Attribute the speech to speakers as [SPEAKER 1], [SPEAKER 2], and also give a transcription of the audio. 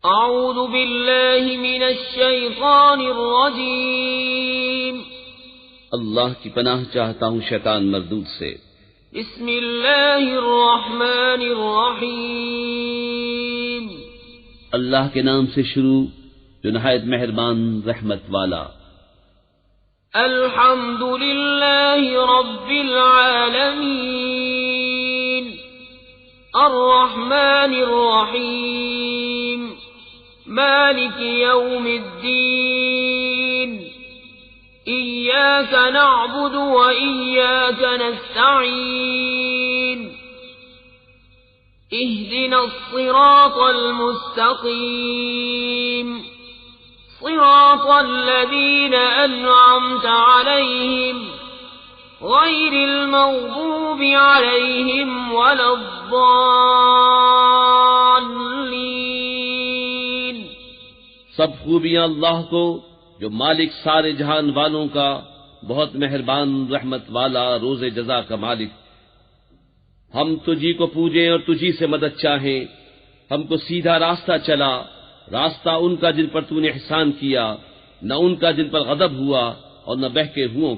[SPEAKER 1] اعوذ باللہ من الشیطان الرجیم
[SPEAKER 2] اللہ کی پناہ چاہتا ہوں شیطان مردود سے۔
[SPEAKER 1] بسم اللہ الرحمن الرحیم
[SPEAKER 2] اللہ کے نام سے شروع جو نہایت مہربان رحمت والا۔
[SPEAKER 1] الحمد للہ رب العالمین الرحمن الرحیم مالک یوم الدین إياك نعبد وإياك نستعين اهدنا الصراط المستقيم صراط الذين أنعمت عليهم غير المغضوب عليهم ولا الضالين۔
[SPEAKER 2] سب خوبیاں اللہ کو جو مالک سارے جہان والوں کا، بہت مہربان رحمت والا، روز جزا کا مالک۔ ہم تجھی کو پوجیں اور تجھی سے مدد چاہیں۔ ہم کو سیدھا راستہ چلا، راستہ ان کا جن پر تو نے احسان کیا، نہ ان کا جن پر غضب ہوا اور نہ بہکے ہوں